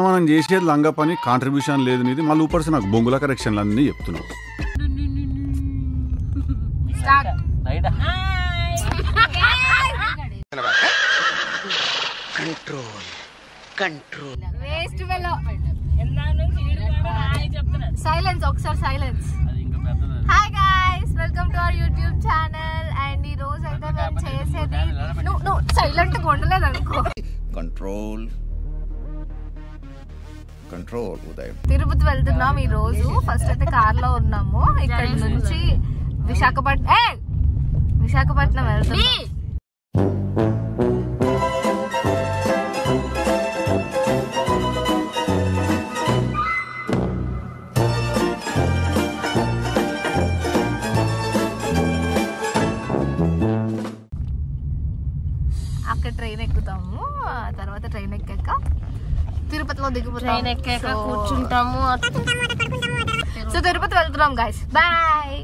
మనం చేసేది లంగా పని కాంట్రిబ్యూషన్ లేదు నీది మళ్ళీ ఊపర్సి నాకు బొంగుల కరెక్షన్లు అన్నీ చెప్తున్నావు. సైలెన్స్ ఒకసారి silence. Hi guys, welcome to our YouTube channel. And ఈ రోజు అయితే మేము చేసేది నువ్వు సైలెంట్ గా ఉండలేదు అనుకో. కంట్రోల్ కంట్రోల్ ఉదయం. తిరుపతి వెళ్తున్నాం ఈ రోజు. ఫస్ట్ అయితే కార్ లో ఉన్నాము. ఇక్కడ నుంచి విశాఖపట్నం వెళ్తున్నాం. అక్కడ ట్రైన్ ఎక్కుతాము. తర్వాత ట్రైన్ ఎక్కాక తిరుపతిలో దిగిపోతాం, కూర్చుంటాము. సో తిరుపతి వెళ్తున్నాం గైస్, బాయ్.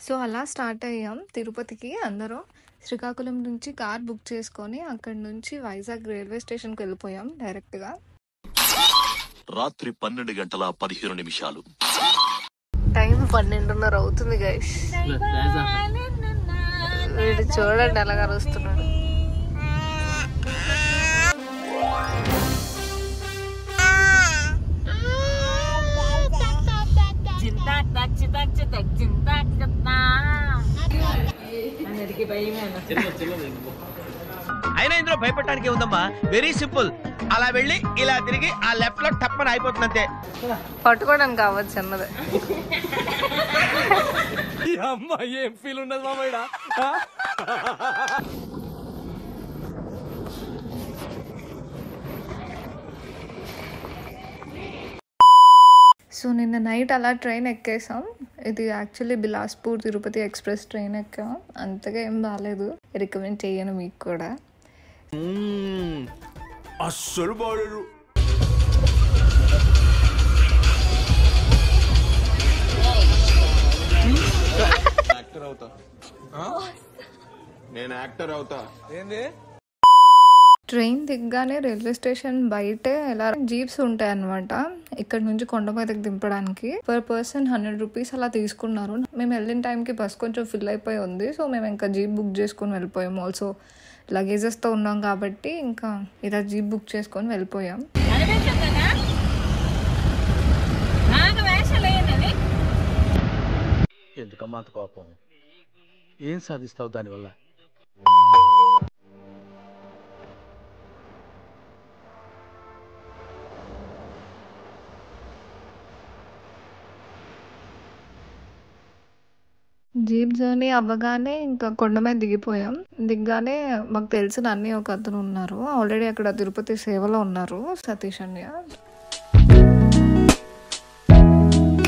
సో అలా స్టార్ట్ అయ్యాం తిరుపతికి. అందరూ శ్రీకాకుళం నుంచి కార్ బుక్ చేసుకొని అక్కడ నుంచి వైజాగ్ రైల్వే స్టేషన్ కి వెళ్ళిపోయాం డైరెక్ట్ గా. రాత్రి 12:15 టైం 12:30 అవుతుంది గైస్. వీడు చూడండి ఎలాగా వస్తున్నాడు. అయినా ఇందులో భయపడటానికి ఉందమ్మా, వెరీ సింపుల్. అలా వెళ్ళి ఇలా తిరిగి ఆ లెఫ్ట్ లో టప్పని అయిపోతుంది అంతే. పట్టుకోవడానికి కావచ్చు అన్నది. అమ్మా ఏం ఫీల్ ఉండదు మామయ్య. సో నిన్న నైట్ అలా ట్రైన్ ఎక్కేసాం. ఇది actually Bilaspur Tirupati express train ఎక్కాం. అంతగా ఏం బాగాలేదు, రికమెండ్ చేయను మీకు కూడా. అస్సలు బాగలేదు. నేను యాక్టర్ అవుతా. ఏంది? ట్రైన్ దిగ్గానే రైల్వే స్టేషన్ బయటే ఇలా జీప్స్ ఉంటాయి అన్నమాట. ఇక్కడ నుంచి కొండ మీదకి దింపడానికి పర్ పర్సన్ 100 రూపీస్ అలా తీసుకున్నారు. మేము వెళ్ళిన టైంకి బస్ కొంచెం ఫిల్ అయిపోయి ఉంది. సో మేము ఇంకా జీప్ బుక్ చేసుకొని వెళ్ళిపోయాం. ఆల్సో లగేజెస్ తో ఉన్నాం కాబట్టి ఇంకా ఇలా జీప్ బుక్ చేసుకొని వెళ్ళిపోయాం. ఎందుకమ్మా అంత కోపం? ఏం సాధిస్తావు దానివల్ల? జీప్ జర్నీ అవ్వగానే ఇంకా కొండ మీద దిగిపోయాం. దిగ్గానే మాకు తెలిసిన అన్ని ఒక అతను ఉన్నారు, ఆల్రెడీ అక్కడ తిరుపతి సేవలో ఉన్నారు, సతీష్ అన్నయ్య.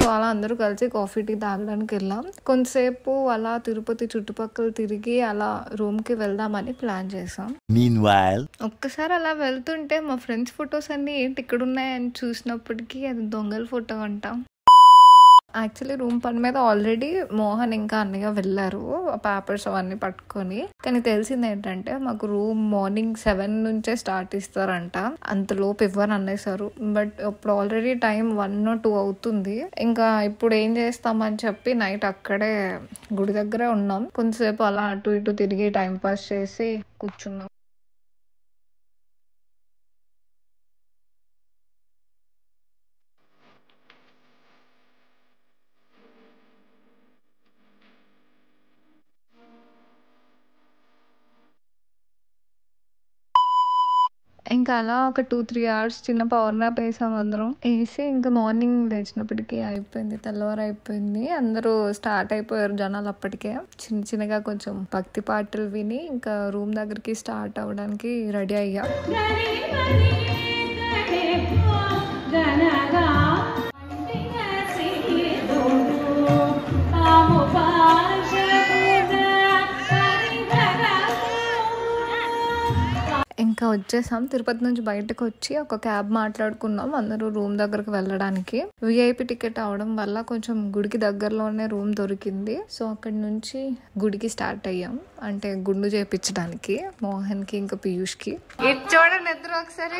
సో అలా అందరూ కలిసి కాఫీ టీ తాగడానికి వెళ్ళాం. కొంతసేపు అలా తిరుపతి చుట్టుపక్కల తిరిగి అలా రూమ్ కి వెళ్దామని ప్లాన్ చేసాం. ఒక్కసారి అలా వెళ్తుంటే మా ఫ్రెండ్స్ ఫొటోస్ అన్ని ఏంటి ఇక్కడ ఉన్నాయని చూసినప్పటికీ అది దొంగల ఫోటో అంటాం. యాక్చువల్లీ రూమ్ పని మీద ఆల్రెడీ మోహన్ ఇంకా అన్నయ్య వెళ్ళారు పేపర్స్ అవన్నీ పట్టుకొని. కానీ తెలిసింది ఏంటంటే మాకు రూమ్ మార్నింగ్ 7 నుంచే స్టార్ట్ ఇస్తారంట, అంతలోపు ఇవ్వని అనేసారు. బట్ ఇప్పుడు ఆల్రెడీ టైం 1 or 2 అవుతుంది. ఇంకా ఇప్పుడు ఏం చేస్తామని చెప్పి నైట్ అక్కడే గుడి దగ్గరే ఉన్నాం. కొంతసేపు అలా అటు ఇటు తిరిగి టైం పాస్ చేసి కూర్చున్నాం. ఇంకా అలా ఒక 2-3 hours చిన్న పవర్ నాప్ వేసాం అందరం. వేసి ఇంకా మార్నింగ్ లేచినప్పటికీ అయిపోయింది, తెల్లవారు అయిపోయింది. అందరూ స్టార్ట్ అయిపోయారు జనాలు అప్పటికే. చిన్నగా కొంచెం భక్తి పాటలు విని ఇంకా రూమ్ దగ్గరికి స్టార్ట్ అవ్వడానికి రెడీ అయ్యాం. ఇంకా వచ్చేసాం. తిరుపతి నుంచి బయటకు వచ్చి ఒక క్యాబ్ మాట్లాడుకున్నాం అందరూ రూమ్ దగ్గరకు వెళ్ళడానికి. విఐపి టికెట్ అవడం వల్ల కొంచెం గుడికి దగ్గరలోనే రూమ్ దొరికింది. సో అక్కడి నుంచి గుడికి స్టార్ట్ అయ్యాం, అంటే గుండు చేయించడానికి మోహన్ కి ఇంకా పీయూష్ కి. ఇటు చూడండి ఇద్దరు ఒకసారి.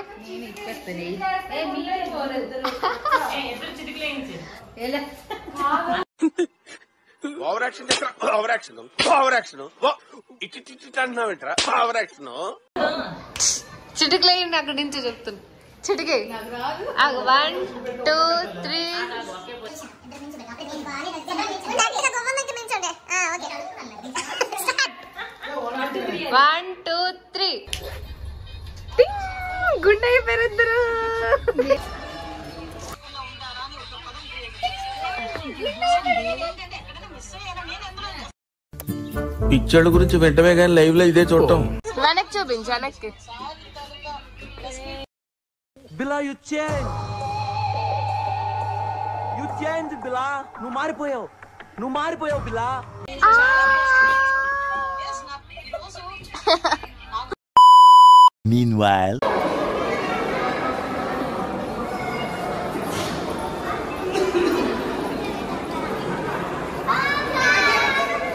చిటికలేయండి అక్కడి నుంచి చెప్తున్నా. చిటికే 1 2 3 1 2 3 గుండె అయిపోయారు ఇద్దరు. పిక్చర్ల గురించి వెంటనే కానీ లైవ్ లో ఇదే చూడటం. వెనక్కి చూపించు, వెనక్కి. బిలా యు చేంజ్ బిలా, నువ్వు మారిపోయావు బిలా. Meanwhile,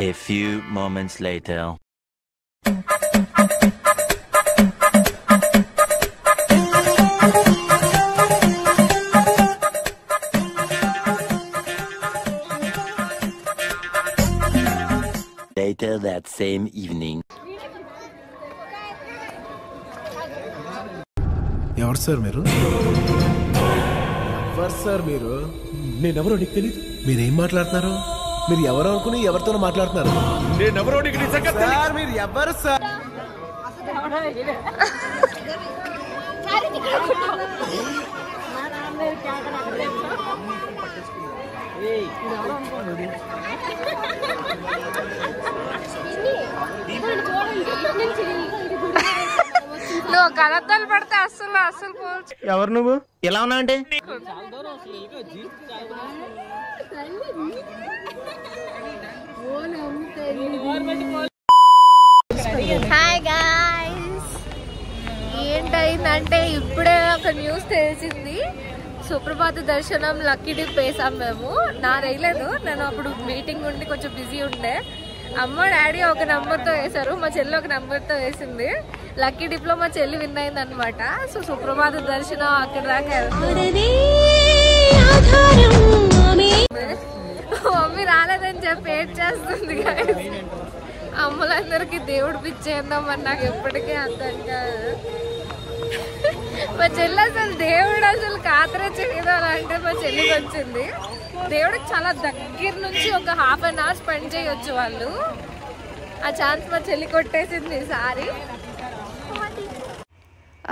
a few moments later. Later that same evening. ఎవరు సార్ మీరు? ఎవరు సార్ మీరు? నేనెవరో నీకు తెలీదు. మీరేం మాట్లాడుతున్నారు? మీరు ఎవరు అనుకుని ఎవరితోనో మాట్లాడుతున్నారు? నేనెవరో నీకు నిజంగా తెలీదు. మీరు ఎవరు సార్? నువ్వు కలద్దలు పడితే అస్సలు పోవచ్చు. ఎవరు నువ్వు? ఎలా ఉన్నా అంటే హాయ్ గాయ్స్, ఏంటైందంటే ఇప్పుడే ఒక న్యూస్ తెలిసింది. సుప్రభాత దర్శనం లక్కీ డిప్ వేసాం మేము. నా వేయలేదు, నేను అప్పుడు మీటింగ్ ఉండి కొంచెం బిజీ ఉండే. అమ్మ డాడీ ఒక నెంబర్తో వేసారు, మా చెల్లి ఒక నెంబర్తో వేసింది. లక్కీ డిప్ లో మా చెల్లి విన్ అయింది అనమాట. సో సుప్రభాత దర్శనం అక్కడ దాకా మమ్మీ రాలేదని చెప్పి ఏడ్ చేస్తుంది. అమ్మలందరికీ దేవుడు పిచ్చేద్దామని నాకు ఎప్పటికీ అర్థం కాదు. మా చెల్లి అసలు దేవుడు అసలు కాతరే చేయదు అంటే మా చెల్లికి వచ్చింది. దేవుడికి చాలా దగ్గర నుంచి ఒక ½ an hour స్పెండ్ చేయొచ్చు వాళ్ళు. ఆ ఛాన్స్ మా చెల్లి కొట్టేసింది ఈసారి.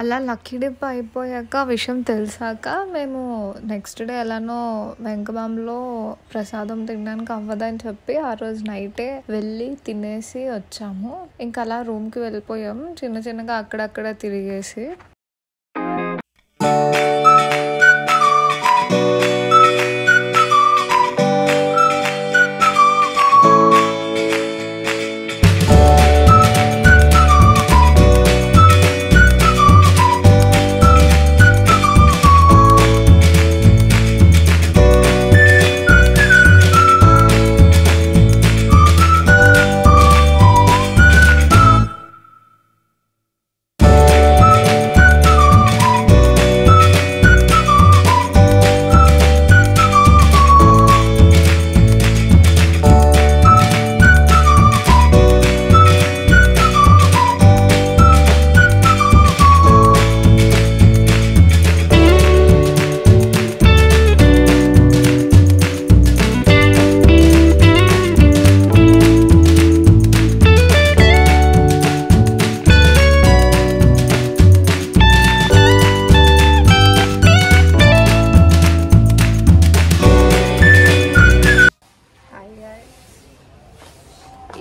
అలా లక్కీ డిప్ అయిపోయాక విషయం తెలిసాక మేము నెక్స్ట్ డే ఎలానో వెంకబాంలో ప్రసాదం తినడానికి అవ్వదని చెప్పి ఆ రోజు నైటే వెళ్ళి తినేసి వచ్చాము. ఇంకా అలా రూమ్కి వెళ్ళిపోయాము, చిన్నగా అక్కడక్కడ తిరిగేసి.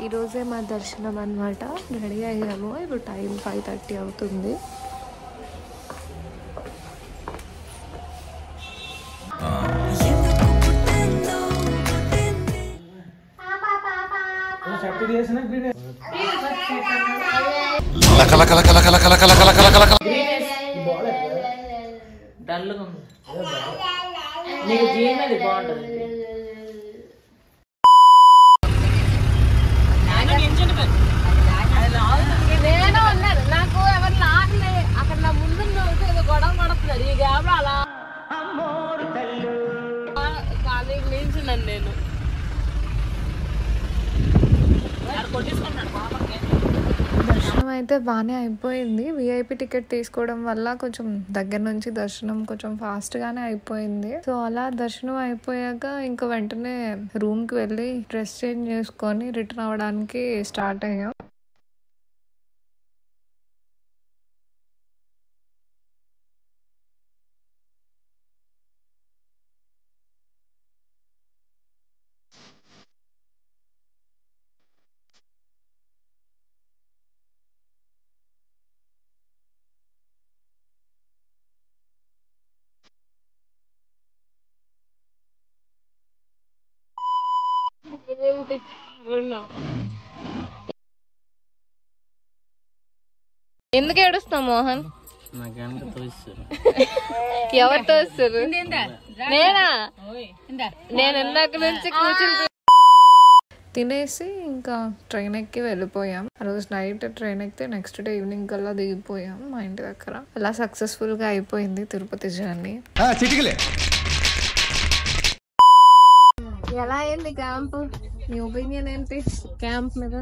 ఈరోజే మా దర్శనం అన్నమాట. రెడీ అయ్యాము, ఇప్పుడు టైం 5:30 అవుతుంది. లక లక లక లక లక లక లక డల్గా ఉంది. నీకు జీన్ అది బాగుంటుంది. నేను ఉన్నాను, నాకు ఎవరు లాగలే. అక్కడ నా ముందు ఏదో గొడవ పడుతున్నారు. ఈ గ్యాప్ అలా ఖాళీ నిల్చున్నాను నేను. దర్శనం అయితే బాగానే అయిపోయింది. విఐపి టికెట్ తీసుకోవడం వల్ల కొంచెం దగ్గర నుంచి దర్శనం కొంచెం ఫాస్ట్ గానే అయిపోయింది. సో అలా దర్శనం అయిపోయాక ఇంకా వెంటనే రూమ్ కి వెళ్ళి డ్రెస్ చేంజ్ చేసుకొని రిటర్న్ అవ్వడానికి స్టార్ట్ అయ్యాం. ఎందుకు ఏడుస్తావు మోహన్? ఎవరితో వస్తారు? నేనా? నేను ఇందాక నుంచి కూర్చుని తినేసి ఇంకా ట్రైన్ ఎక్కి వెళ్ళిపోయాం. ఆ రోజు నైట్ ట్రైన్ ఎక్కితే నెక్స్ట్ డే ఈవినింగ్ కల్లా దిగిపోయాం మా ఇంటి దగ్గర. అలా సక్సెస్ఫుల్ గా అయిపోయింది తిరుపతి జర్నీ. ఎలా అయింది క్యాంప్? నీ ఒపీనియన్ ఏంటి క్యాంప్ మీద?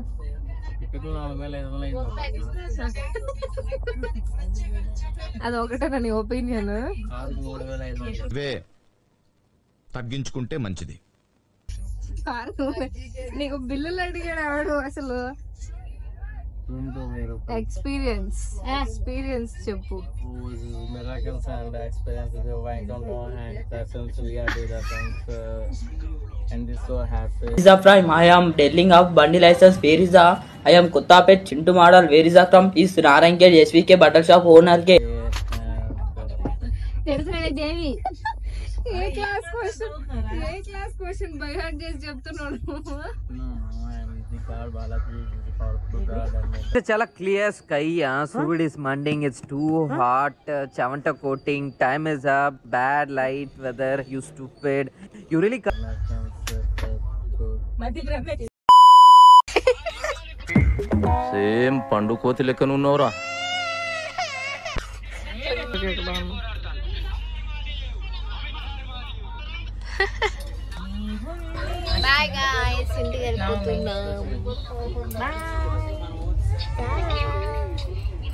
అది ఒకటేనా నీ ఒపీనియన్? తగ్గించుకుంటే మంచిది. నీకు బిల్లులు అడిగాడు ఎవడు అసలు? ఎక్స్పీరియన్స్ చెప్పు. I am telling of Bundy license. Where is the? I am Kottapet Chintu model. Where is the from? Is Narankel SVK Butler Shop owner ke. Devi A class question by heart చేసి చెప్తున్నాడు. చాలా clear sky. సూర్యుడు is మండింగ్. It's too hot. చెవంట కోటింగ్. Time is up. Bad light weather. You stupid. You really same పండు కోతి లెక్కనున్నావురా. Bye guys, ఇంటికి వెళ్ళిపోతున్నాం. బాయ్.